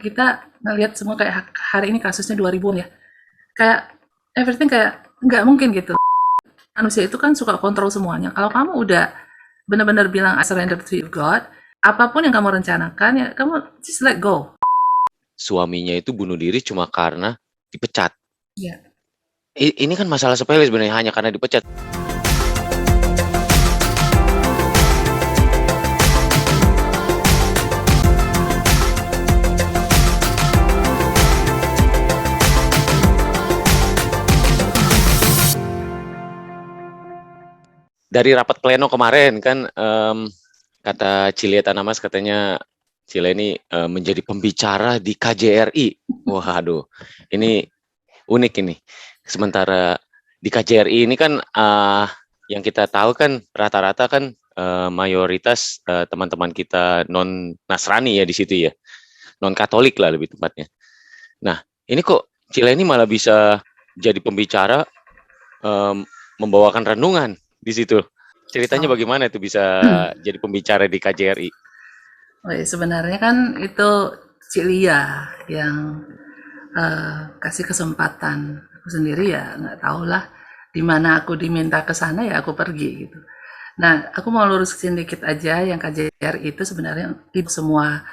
kita ngelihat semua kayak hari ini kasusnya 2000 ya. Kayak everything kayak nggak mungkin gitu. Manusia itu kan suka kontrol semuanya. Kalau kamu udah benar-benar bilang I surrender to God, apapun yang kamu rencanakan ya kamu just let go. Suaminya itu bunuh diri cuma karena dipecat. Ya. Ini kan masalah sepele sebenarnya, hanya karena dipecat. Dari rapat pleno kemarin kan, kata Cilia Tanamas, katanya Cilia ini menjadi pembicara di KJRI. Waduh, ini unik ini. Sementara di KJRI ini kan yang kita tahu kan rata-rata kan mayoritas teman-teman kita non Nasrani ya di situ ya, non Katolik lah lebih tepatnya. Nah, ini kok Cilia ini malah bisa jadi pembicara, membawakan renungan di situ. Ceritanya Oh. bagaimana itu bisa jadi pembicara di KJRI? Sebenarnya kan itu Cilia yang kasih kesempatan. Aku sendiri ya nggak tahu lah di mana aku diminta ke sana ya aku pergi gitu. Nah, aku mau lurusin dikit aja yang KJR itu sebenarnya itu semua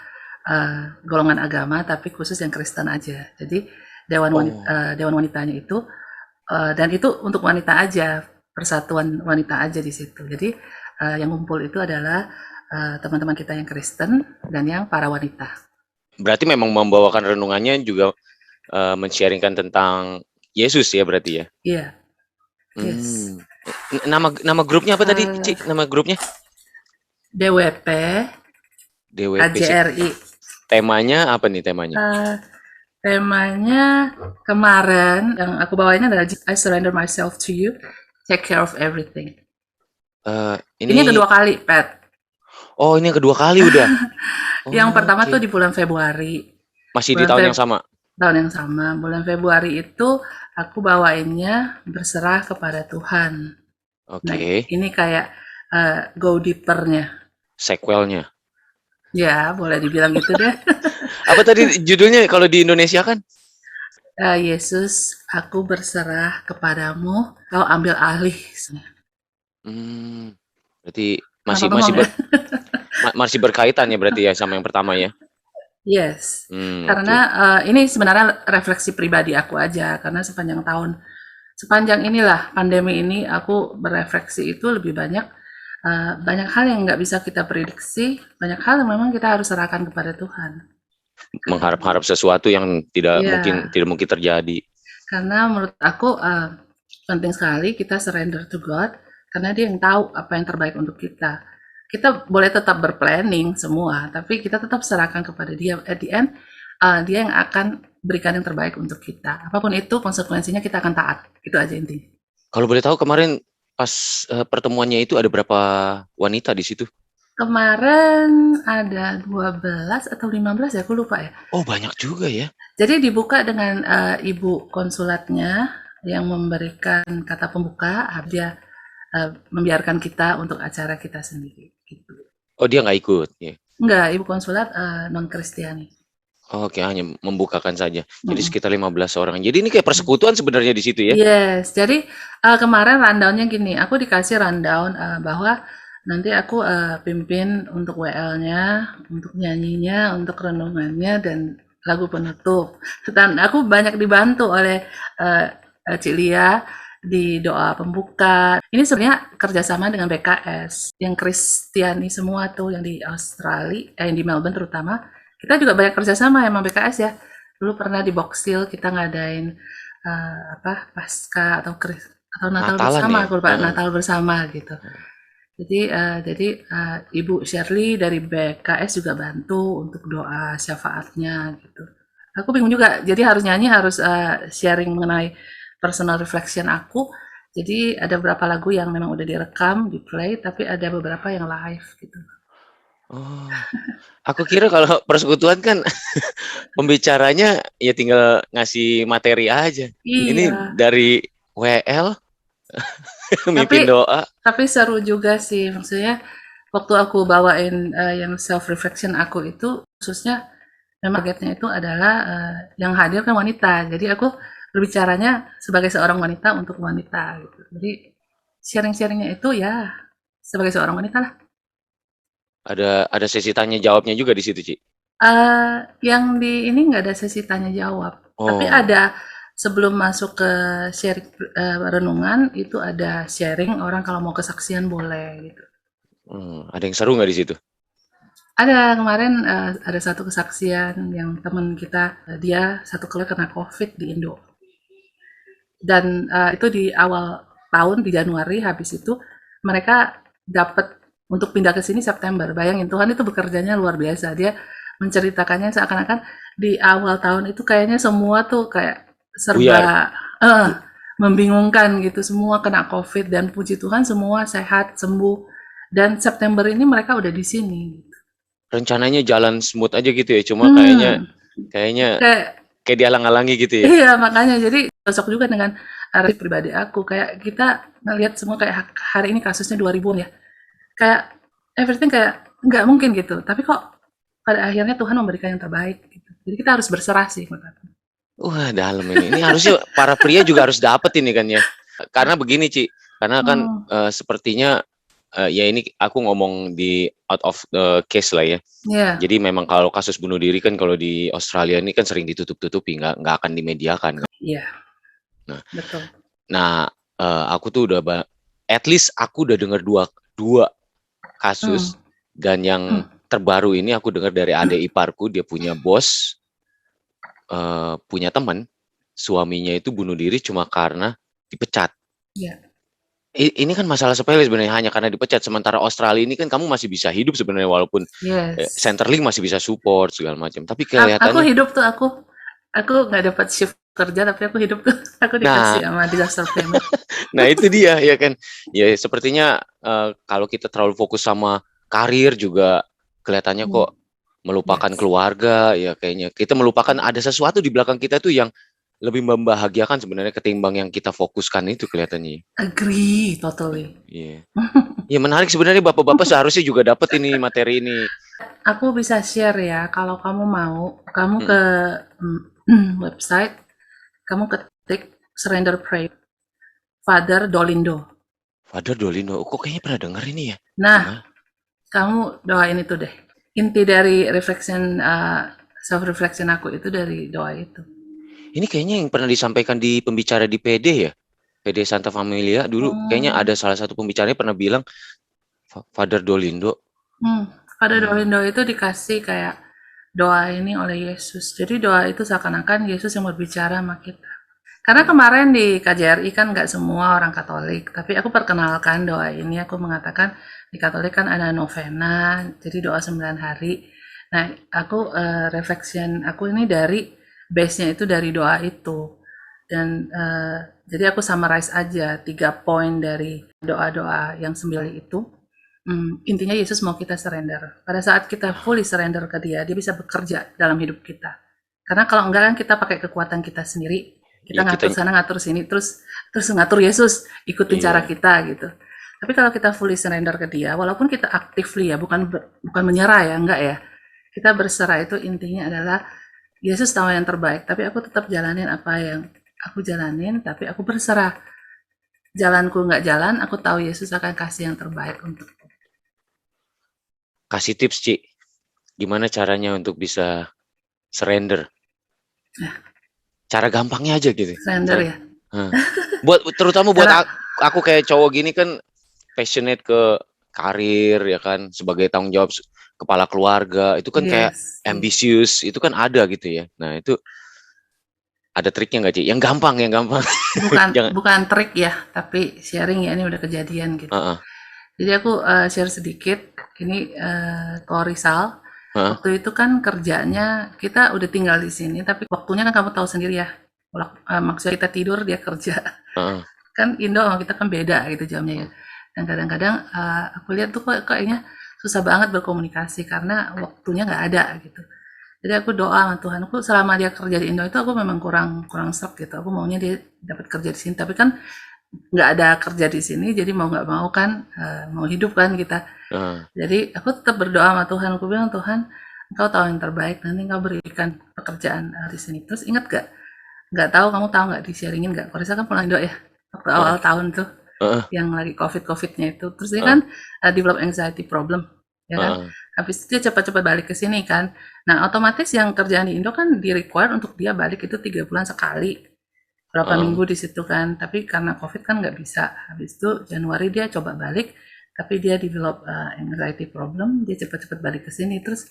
golongan agama tapi khusus yang Kristen aja. Jadi dewan wanitanya itu dan itu untuk wanita aja, persatuan wanita aja di situ. Jadi yang ngumpul itu adalah teman-teman kita yang Kristen dan yang para wanita. Berarti memang membawakan renungannya juga men-sharingkan tentang Yesus ya berarti ya? Iya, yes. Nama grupnya apa tadi, Ci? Nama grupnya? DWP, DWP. KJRI. Temanya apa nih temanya? Temanya kemarin yang aku bawain adalah I surrender myself to you, take care of everything. Ini yang kedua kali, Pat. Oh, ini yang kedua kali udah. Yang pertama tuh di bulan Februari. Masih di tahun yang sama? Tahun yang sama. Bulan Februari itu aku bawainnya berserah kepada Tuhan. Oke. Nah, ini kayak go deeper-nya. Sequelnya. Ya, boleh dibilang gitu deh. Apa tadi judulnya kalau di Indonesia kan? Yesus, aku berserah kepadamu, kau ambil alih. Berarti Ya? masih berkaitan ya berarti ya sama yang pertama ya? Yes, karena ini sebenarnya refleksi pribadi aku aja, karena sepanjang inilah pandemi ini aku berefleksi itu lebih banyak banyak hal yang nggak bisa kita prediksi, banyak hal yang memang kita harus serahkan kepada Tuhan. Mengharap-harap sesuatu yang tidak mungkin terjadi. Karena menurut aku penting sekali kita surrender to God, karena Dia yang tahu apa yang terbaik untuk kita. Kita boleh tetap berplanning semua, tapi kita tetap serahkan kepada Dia. At the end, Dia yang akan berikan yang terbaik untuk kita. Apapun itu konsekuensinya kita akan taat. Itu aja intinya. Kalau boleh tahu kemarin pas pertemuannya itu ada berapa wanita di situ? Kemarin ada 12 atau 15 ya, aku lupa ya. Oh, banyak juga ya. Jadi dibuka dengan ibu konsulatnya yang memberikan kata pembuka, dia membiarkan kita untuk acara kita sendiri. Gitu. Oh, dia nggak ikut? Ya. Enggak, ibu konsulat non-Kristiani. Oke, hanya membukakan saja. Jadi sekitar 15 orang. Jadi ini kayak persekutuan sebenarnya di situ ya? Yes, jadi kemarin rundown-nya gini, aku dikasih rundown bahwa nanti aku pimpin untuk WL-nya, untuk nyanyinya, untuk renungannya, dan lagu penutup. Dan aku banyak dibantu oleh Cik Lia di doa pembuka. Ini sebenarnya kerjasama dengan BKS, yang Kristiani semua tuh, yang di Australia, yang di Melbourne terutama. Kita juga banyak kerjasama sama BKS ya. Dulu pernah di Box Hill kita ngadain Pasca atau Natal bersama, ya? Natal bersama gitu. Jadi Ibu Shirley dari BKS juga bantu untuk doa syafaatnya gitu. Aku bingung juga, jadi harus nyanyi, harus sharing mengenai personal reflection aku. Jadi ada beberapa lagu yang memang udah direkam, di play, tapi ada beberapa yang live gitu. Oh, aku kira kalau persekutuan kan pembicaranya ya tinggal ngasih materi aja. Iya. Ini dari WL mimpin doa. Tapi seru juga sih, maksudnya waktu aku bawain yang self reflection aku itu khususnya memang targetnya itu adalah yang hadir kan wanita. Jadi aku berbicaranya sebagai seorang wanita untuk wanita gitu. Jadi sharing-sharingnya itu ya sebagai seorang wanita lah. Ada sesi tanya jawabnya juga di situ, Ci. Yang di ini nggak ada sesi tanya jawab, tapi Oh, ada sebelum masuk ke sharing renungan itu ada sharing orang kalau mau kesaksian boleh gitu. ada yang seru nggak di situ? Ada kemarin ada satu kesaksian yang teman kita dia satu kali kena COVID di Indo dan itu di awal tahun di Januari habis itu mereka dapat untuk pindah ke sini September. Bayangin Tuhan itu bekerjanya luar biasa. Dia menceritakannya seakan-akan di awal tahun itu kayaknya semua tuh kayak Buyar. serba eh, membingungkan gitu. Semua kena COVID dan puji Tuhan semua sehat, sembuh. Dan September ini mereka udah di sini. Rencananya jalan smooth aja gitu ya, cuma kayaknya Hmm, kayaknya kayak kayak dihalang-halangi gitu ya. iya makanya jadi cocok juga dengan arti pribadi aku. Kayak kita ngelihat semua kayak hari ini kasusnya 2000 ya. Kayak everything kayak nggak mungkin gitu. Tapi kok pada akhirnya Tuhan memberikan yang terbaik gitu. Jadi kita harus berserah sih menurut aku. Wah, dalam ini. Ini harusnya para pria juga harus dapat ini kan ya. Karena begini, Ci. Karena kan Hmm, sepertinya ya ini aku ngomong di out of the case lah ya. ya, Jadi memang kalau kasus bunuh diri kan kalau di Australia ini kan sering ditutup-tutupi, nggak akan dimediakan kan. iya, Nah, betul. nah aku tuh udah at least aku udah dengar dua dua Hmm, kasus dan hmm. yang terbaru ini aku dengar dari adik iparku dia punya bos punya teman suaminya itu bunuh diri cuma karena dipecat. Ya, Ini kan masalah sepele sebenarnya hanya karena dipecat. Sementara Australia ini kan kamu masih bisa hidup sebenarnya walaupun yes. Centerlink masih bisa support segala macam. Tapi Aku kelihatannya, hidup tuh aku nggak dapat shift kerja tapi aku hidup tuh aku nah, dikasih sama disaster payment. nah itu dia ya kan. Ya sepertinya kalau kita terlalu fokus sama karir juga kelihatannya Hmm, kok melupakan yes. keluarga ya kayaknya. Kita melupakan ada sesuatu di belakang kita tuh yang lebih membahagiakan sebenarnya ketimbang yang kita fokuskan itu kelihatannya. Agree, totally. Iya. Ya menarik sebenarnya bapak-bapak seharusnya juga dapat ini materi ini. Aku bisa share ya, kalau kamu mau, kamu ke Mm-mm. website, kamu ketik Surrender Pray, Father Dolindo. Father Dolino, kok kayaknya pernah denger ini ya? Nah, Gimana? kamu doain itu deh. Inti dari reflection, self reflection aku itu dari doa itu. Ini kayaknya yang pernah disampaikan di pembicara di PD ya? PD Santa Familia dulu kayaknya Hmm, ada salah satu pembicaranya pernah bilang Father Dolindo. hmm. Pada Hmm. Dolindo itu dikasih kayak doa ini oleh Yesus. Jadi doa itu seakan-akan Yesus yang berbicara sama kita. Karena Hmm. kemarin di KJRI kan nggak semua orang Katolik, tapi aku perkenalkan doa ini, aku mengatakan di Katolik kan ada novena, jadi doa 9 hari. Nah, aku reflection aku ini dari base-nya itu dari doa itu. Dan jadi aku summarize aja 3 poin dari doa-doa yang 9 itu. Intinya Yesus mau kita surrender. Pada saat kita fully surrender ke Dia bisa bekerja dalam hidup kita. Karena kalau enggak kan kita pakai kekuatan kita sendiri, kita Ya kita ngatur sana ngatur sini, terus terus ngatur Yesus, ikutin cara iya. kita gitu. Tapi kalau kita fully surrender ke Dia, walaupun kita actively ya, bukan menyerah ya, enggak ya. Kita berserah itu intinya adalah Yesus tahu yang terbaik, tapi aku tetap jalanin apa yang aku jalanin, tapi aku berserah. Jalanku nggak jalan, aku tahu Yesus akan kasih yang terbaik untukku. Kasih tips, Ci. Gimana caranya untuk bisa surrender? Nah, Cara gampangnya aja gitu. surrender Cara ya. Hah. Terutama buat Cara aku kayak cowok gini kan passionate ke karir ya kan sebagai tanggung jawab kepala keluarga itu kan kayak yes, yes. ambisius itu kan ada gitu ya. Nah, itu ada triknya nggak, Ci? Yang gampang, yang gampang. Bukan Jangan. bukan trik ya, tapi sharing ya ini udah kejadian gitu. Heeh, Jadi aku share sedikit. Ini kalau Rizal, heeh, waktu itu kan kerjanya kita udah tinggal di sini, tapi waktunya kan kamu tahu sendiri ya. Maksudnya kita tidur dia kerja. heeh. Kan Indo sama kita kan beda gitu jamnya ya. Dan kadang-kadang aku lihat tuh kok kayaknya susah banget berkomunikasi karena waktunya nggak ada gitu. Jadi aku doa sama Tuhan, aku selama dia kerja di Indo itu aku memang kurang kurang serk gitu. Aku maunya dia dapat kerja di sini, tapi kan nggak ada kerja di sini, jadi mau nggak mau kan mau hidup kan kita. Heeh. Jadi aku tetap berdoa sama Tuhan. Aku bilang Tuhan, Engkau tahu yang terbaik, nanti Engkau berikan pekerjaan di sini. Terus ingat gak? Nggak tahu, kamu tahu nggak, di-sharingin nggak? Korisa kan pulang Indo ya, waktu Heeh, awal tahun tuh, heeh, yang lagi COVID-nya itu. Terus dia heeh, kan develop anxiety problem, ya kan? heeh, Habis itu dia cepat-cepat balik ke sini kan. Nah, otomatis yang kerjaan di Indo kan di-require untuk dia balik itu 3 bulan sekali. Berapa heeh. minggu di situ kan. Tapi karena COVID kan nggak bisa. Habis itu Januari dia coba balik, tapi dia develop anxiety problem, dia cepat-cepat balik ke sini. Terus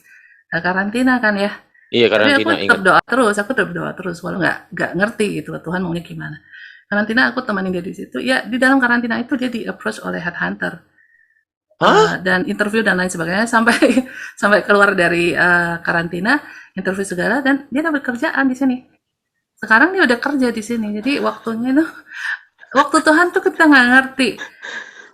karantina kan ya. Iya, Tapi karantina ingat. aku tetap berdoa terus, walau nggak ngerti gitu Tuhan maunya gimana. Karantina aku temenin dia di situ. Ya di dalam karantina itu dia di approach oleh headhunter Hah? dan interview dan lain sebagainya sampai sampai keluar dari karantina, interview segala dan dia dapat kerjaan di sini. Sekarang dia udah kerja di sini. Jadi waktunya itu waktu Tuhan tuh kita nggak ngerti.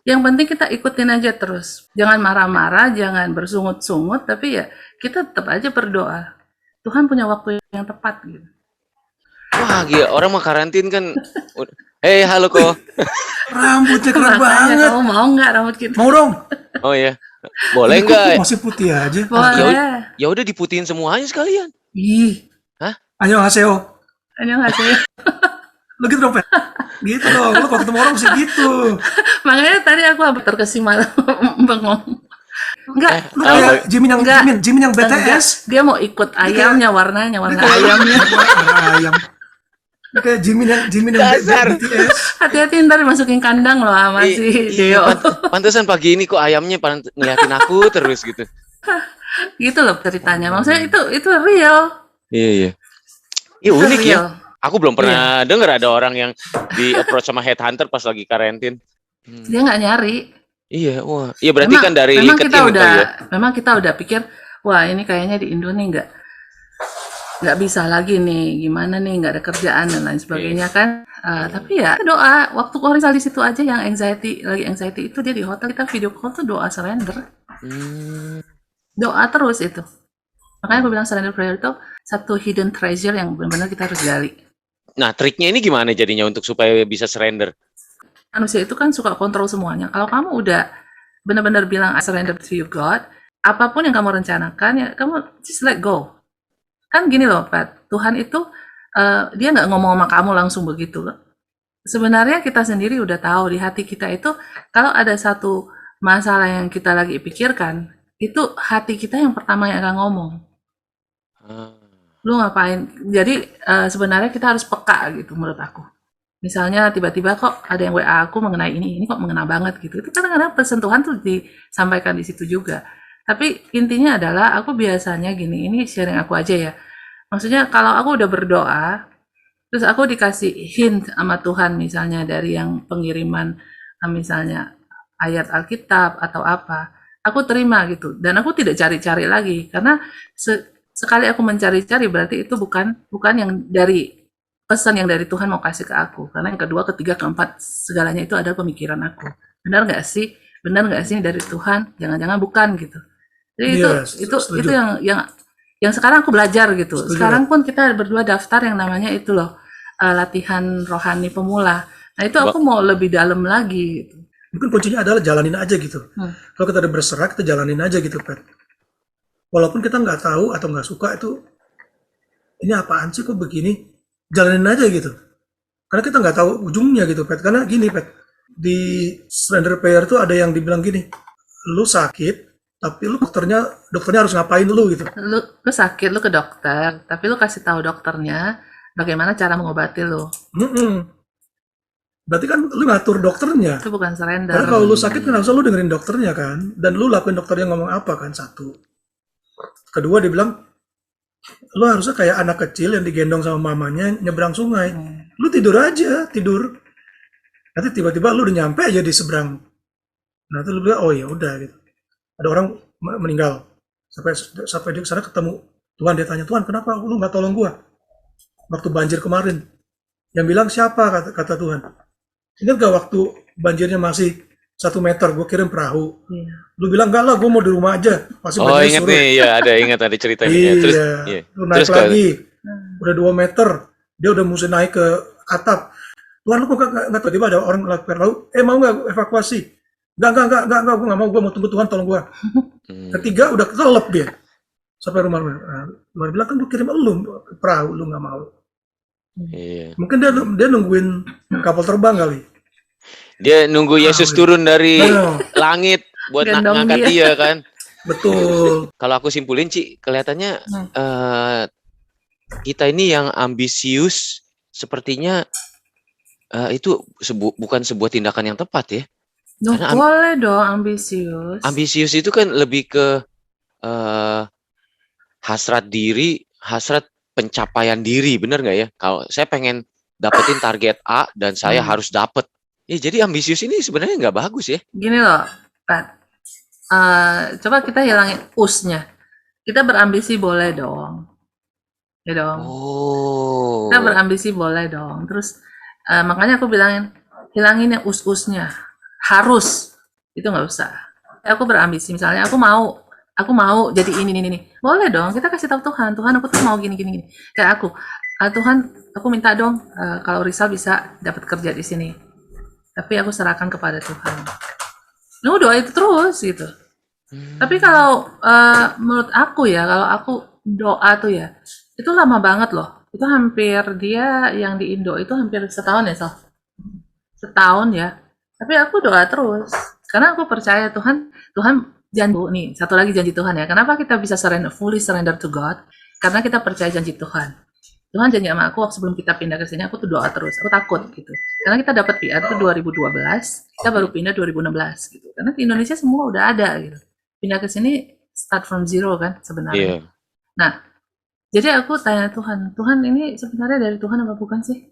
Yang penting kita ikutin aja terus. Jangan marah-marah, jangan bersungut-sungut, tapi ya kita tetap aja berdoa. Tuhan punya waktu yang tepat gitu. Wah, gila, orang mah karantin kan. Halo kok. Rambutnya keren Makanya banget. kamu mau nggak rambut kita? Mau dong. Oh ya. Boleh Ini kok nggak? masih putih aja. Boleh. Ya udah diputihin semuanya sekalian. Ih, Annyeonghaseyo. annyeonghaseyo. Lu gitu dong, Pet. Gitu dong. Lu kalau ketemu orang mesti gitu. Makanya tadi aku hampir terkesima bengong. Enggak, Lu kayak Jimin yang BTS. dia mau ikut ayamnya, warna ayamnya. Ayam. Lu kayak Jimin yang Dasar. BTS. Hati-hati ntar dimasukin kandang loh sama si Deo. Pantesan pagi ini kok ayamnya ngeliatin aku terus gitu. Gitu loh ceritanya. Maksudnya itu real. Iya, iya. Iya, Itu unik ya. real. Aku belum pernah denger ada orang yang di approach sama headhunter pas lagi karantin. Dia nggak nyari. Iya, wah. Iya berarti kan dari memang LinkedIn kita kali udah, ya. memang kita udah pikir, wah ini kayaknya di Indo nih nggak bisa lagi nih, gimana nih nggak ada kerjaan dan lain sebagainya kan. Tapi ya doa. Waktu Korisa di situ aja yang anxiety itu dia di hotel, kita video call tuh doa surrender, Hmm. doa terus itu. Makanya aku bilang surrender prayer itu satu hidden treasure yang benar-benar kita harus gali. Nah, triknya ini gimana jadinya untuk supaya bisa surrender? Manusia itu kan suka kontrol semuanya. Kalau kamu udah benar-benar bilang I surrender to you God, apapun yang kamu rencanakan ya kamu just let go. Kan gini loh Pat, Tuhan itu dia nggak ngomong sama kamu langsung begitu loh. Sebenarnya kita sendiri udah tahu di hati kita itu kalau ada satu masalah yang kita lagi pikirkan, itu hati kita yang pertama yang akan ngomong. Ah. Lu ngapain? Jadi sebenarnya kita harus peka gitu menurut aku. Misalnya tiba-tiba kok ada yang WA aku mengenai ini kok mengena banget gitu. Itu kadang-kadang persentuhan tuh disampaikan di situ juga. Tapi intinya adalah aku biasanya gini, ini sharing aku aja ya. Maksudnya kalau aku udah berdoa, terus aku dikasih hint sama Tuhan misalnya dari yang pengiriman misalnya ayat Alkitab atau apa, aku terima gitu. Dan aku tidak cari-cari lagi karena sekali aku mencari-cari berarti itu bukan yang dari pesan yang dari Tuhan mau kasih ke aku. Karena yang kedua, ketiga, keempat, segalanya itu ada pemikiran aku. Benar nggak sih? Benar nggak sih dari Tuhan? Jangan-jangan bukan gitu. Jadi itu yang sekarang aku belajar gitu. Setuju. Sekarang pun kita berdua daftar yang namanya itu loh, latihan rohani pemula. Nah itu aku mau lebih dalam lagi gitu. Mungkin kuncinya adalah jalanin aja gitu. Kalau kita udah berserah, kita jalanin aja gitu, Pet. Walaupun kita nggak tahu atau nggak suka itu, ini apaan sih kok begini? Jalanin aja gitu. Karena kita nggak tahu ujungnya gitu, Pet. Karena gini, Pet. Di surrender prayer tuh ada yang dibilang gini, lu sakit, tapi lu dokternya harus ngapain lu gitu. Lu sakit, lu ke dokter, tapi lu kasih tahu dokternya bagaimana cara mengobati lu. Berarti kan lu ngatur dokternya. Itu bukan surrender. Karena kalau lu sakit kan harusnya lu dengerin dokternya kan. Dan lu lakuin dokternya ngomong apa kan, satu. Kedua dia bilang, lu harusnya kayak anak kecil yang digendong sama mamanya nyebrang sungai. Lu tidur aja, tidur. Nanti tiba-tiba lu udah nyampe aja di seberang. Nanti lu bilang, oh ya udah gitu. Ada orang meninggal. Sampai dia kesana ketemu Tuhan, dia tanya, Tuhan kenapa lu nggak tolong gua? Waktu banjir kemarin. Yang bilang siapa kata Tuhan. Ingat gak waktu banjirnya masih 1 meter, gue kirim perahu. Lu bilang enggak lah, gue mau di rumah aja. Pasti ingat nih, ya ingat ada ceritanya. Iya, Terus, lu naik terus lagi, udah 2 meter, dia udah mesti naik ke atap. Tuhan lu kok nggak tiba-tiba ada orang lakukan lalu, mau nggak evakuasi? Enggak, gue nggak mau, gue mau tunggu Tuhan tolong gue. Ketiga udah kelelep dia. sampai rumah. Nah, Tuhan bilang kan gue kirim elu perahu, lu nggak mau. Iya. Mungkin dia nungguin kapal terbang kali. Dia nunggu Yesus iya. turun dari Nah, langit buat Gendong ngangkat dia. dia kan. betul. Kalau aku simpulin, Ci, kelihatannya Hmm. kita ini yang ambisius sepertinya itu bukan sebuah tindakan yang tepat ya. Duh, Karena boleh dong ambisius. ambisius itu kan lebih ke hasrat diri, hasrat pencapaian diri, bener nggak ya? Kalau saya pengen dapetin target A dan saya harus dapet. Ya, jadi ambisius ini sebenarnya nggak bagus ya. Gini loh, Pat. Coba kita hilangin usnya. Kita berambisi boleh dong. Ya dong. Oh. Kita berambisi boleh dong. Terus makanya aku bilangin hilangin yang us-usnya. Harus. Itu nggak usah. Aku berambisi misalnya aku mau jadi ini. Boleh dong. Kita kasih tahu Tuhan. Tuhan aku tuh mau gini. Kayak aku. Tuhan, aku minta dong kalau Risa bisa dapat kerja di sini. Tapi aku serahkan kepada Tuhan. Doa itu terus gitu. Tapi kalau menurut aku ya, kalau aku doa tuh ya, itu lama banget loh. Itu hampir dia yang di Indo itu hampir setahun ya, Sal. Setahun ya. Tapi aku doa terus. Karena aku percaya Tuhan janji nih, satu lagi janji Tuhan ya. Kenapa kita bisa fully surrender to God? Karena kita percaya janji Tuhan. Tuhan janji sama aku sebelum kita pindah ke sini, aku tuh doa terus. Aku takut gitu. Karena kita dapat PR itu 2012, kita baru pindah 2016 gitu. Karena di Indonesia semua udah ada gitu. Pindah ke sini start from zero kan sebenarnya. Iya. Nah, jadi aku tanya Tuhan ini sebenarnya dari Tuhan apa bukan sih?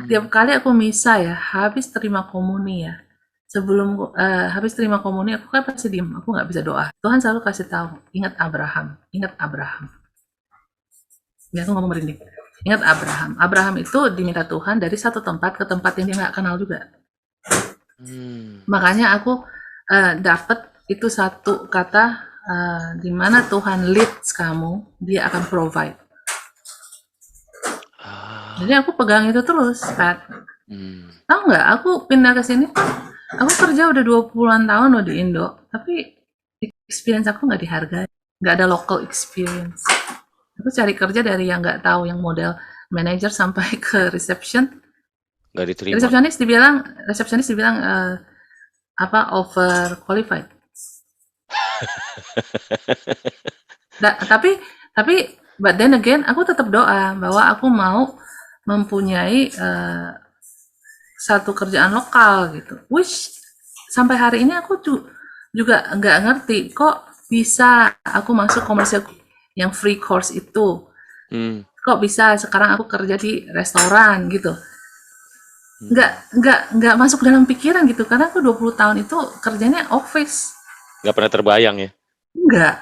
Tiap kali aku misa ya, habis terima komuni ya. Sebelum habis terima komuni, aku kan pasti diem, aku nggak bisa doa. Tuhan selalu kasih tahu, ingat Abraham. Ya, aku ngomong merinding. Ingat Abraham. Abraham itu diminta Tuhan dari satu tempat ke tempat yang dia nggak kenal juga. Makanya aku dapat itu satu kata di mana Tuhan leads kamu, dia akan provide. Jadi aku pegang itu terus, Pat. Tahu nggak? Aku pindah ke sini, aku kerja udah 20-an tahun loh di Indo, tapi experience aku nggak dihargai, nggak ada local experience. Aku cari kerja dari yang nggak tahu, yang model manager sampai ke reception. Nggak diterima. Resepsionis dibilang over qualified. Tapi but then again aku tetap doa bahwa aku mau mempunyai satu kerjaan lokal gitu. Which sampai hari ini aku juga nggak ngerti kok bisa aku masuk komersial yang free course itu. Kok bisa sekarang aku kerja di restoran gitu. Nggak masuk dalam pikiran gitu, karena aku 20 tahun itu kerjanya office. Nggak pernah terbayang ya? Enggak.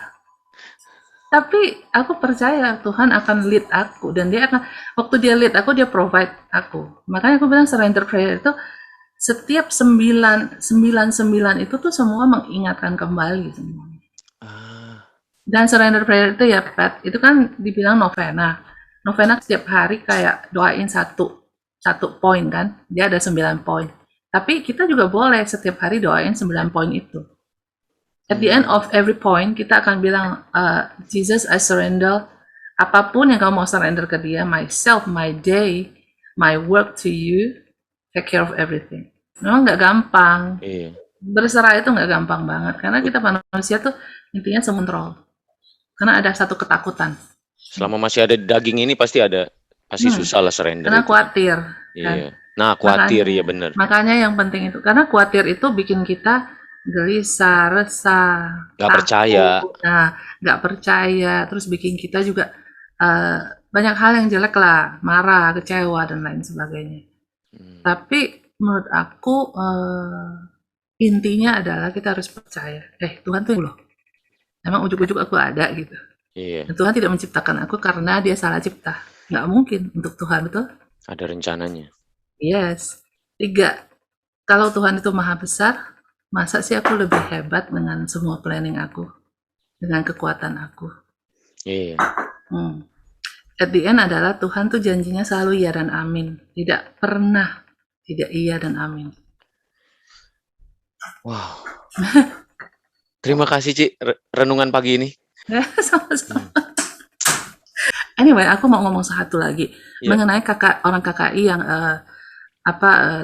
Tapi aku percaya Tuhan akan lead aku, dan dia akan, waktu dia lead aku, dia provide aku. Makanya aku bilang surrender prayer itu setiap 999 itu tuh semua mengingatkan kembali semuanya. Dan surrender prayer itu ya, Pat, itu kan dibilang novena. Novena setiap hari kayak doain satu poin kan, dia ada 9 poin. Tapi kita juga boleh setiap hari doain 9 poin itu. At the end of every point, kita akan bilang, Jesus, I surrender. Apapun yang kamu mau surrender ke dia, myself, my day, my work to you, take care of everything. Memang nggak gampang. Iya. Berserah itu nggak gampang banget. Karena kita manusia tuh intinya sementrol. Karena ada satu ketakutan. Selama masih ada daging ini pasti susah lah surrender. Karena itu. khawatir. Iya. Kan? Nah, khawatir ya benar. Makanya yang penting itu, karena khawatir itu bikin kita gelisah, resah, nggak percaya. Nah, nggak percaya, terus bikin kita juga banyak hal yang jelek lah, marah, kecewa dan lain sebagainya. Tapi menurut aku intinya adalah kita harus percaya. Tuhan tuh loh. Emang ujuk-ujuk aku ada gitu. Iya. Dan Tuhan tidak menciptakan aku karena dia salah cipta. Nggak mungkin untuk Tuhan, betul? Ada rencananya. Yes. 3. Kalau Tuhan itu maha besar, masa sih aku lebih hebat dengan semua planning aku, dengan kekuatan aku? Iya. At the end adalah Tuhan tuh janjinya selalu iya dan amin. Tidak pernah tidak iya dan amin. Wow. Terima kasih, Ci, renungan pagi ini. Ya, sama-sama. Anyway, aku mau ngomong satu lagi Iya. mengenai orang KKI yang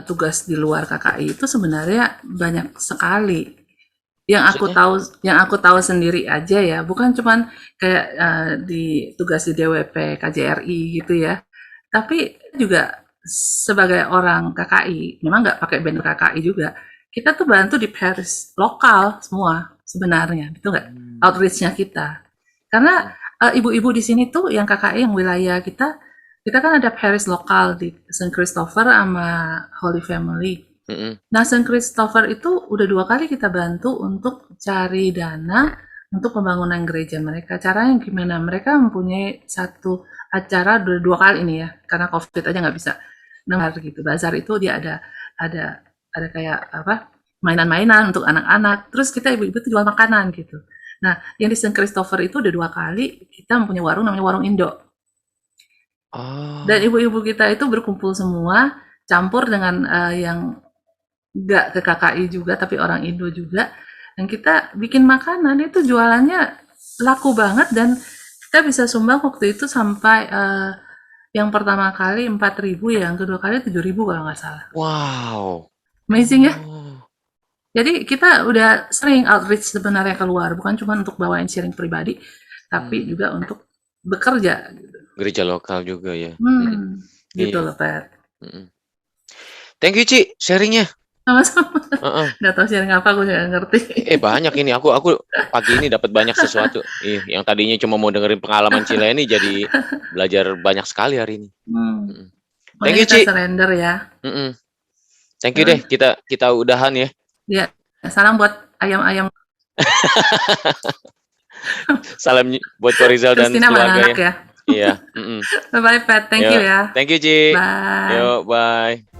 tugas di luar KKI itu sebenarnya banyak sekali. Maksudnya? Yang aku tahu sendiri aja ya, bukan cuman kayak di tugas di DWP KJRI gitu ya, tapi juga sebagai orang KKI, memang nggak pakai banner KKI juga, kita tuh bantu di parish lokal semua sebenarnya, itu nggak outreach-nya kita. Karena ibu-ibu di sini tuh yang KKI yang wilayah kita kan ada parish lokal di St. Christopher sama Holy Family. Mm-mm. Nah, St. Christopher itu udah 2 kali kita bantu untuk cari dana untuk pembangunan gereja mereka. Caranya gimana? Mereka mempunyai satu acara 2 kali ini ya, karena COVID aja nggak bisa dengar gitu. Bazar itu dia ada kayak apa? Mainan-mainan untuk anak-anak. Terus kita ibu-ibu tuh jual makanan gitu. Nah, yang di St. Christopher itu udah 2 kali kita mempunyai warung namanya Warung Indo. Dan Oh, ibu-ibu kita itu berkumpul semua, campur dengan yang nggak ke KKI juga, tapi orang Indo juga. Dan kita bikin makanan itu jualannya laku banget dan kita bisa sumbang waktu itu sampai yang pertama kali 4.000 ya, yang kedua kali 7.000 kalau nggak salah. wow. Amazing ya. Oh, Jadi kita udah sering outreach sebenarnya keluar, bukan cuma untuk bawain sharing pribadi, tapi hmm. juga untuk bekerja. Gereja lokal juga ya. Gitu Iya. loh, Pat. Mm-mm. Thank you, Ci, sharingnya. Sama-sama. Heeh. Nggak tahu sharing apa, aku juga nggak ngerti. Banyak ini. Aku pagi ini dapat banyak sesuatu. Yang tadinya cuma mau dengerin pengalaman Cila ini jadi belajar banyak sekali hari ini. Mm-mm. Thank Pokoknya you, kita Ci. surrender ya. Mm-mm. Thank you deh. Kita udahan ya. Ya, salam buat ayam-ayam Salam buat Korizal dan Christina sama keluarga anak ya. ya. Iya. Mm-mm. Bye-bye, Pat. Thank you Yuk. ya. Thank you, Ci. Bye. Yuk, bye.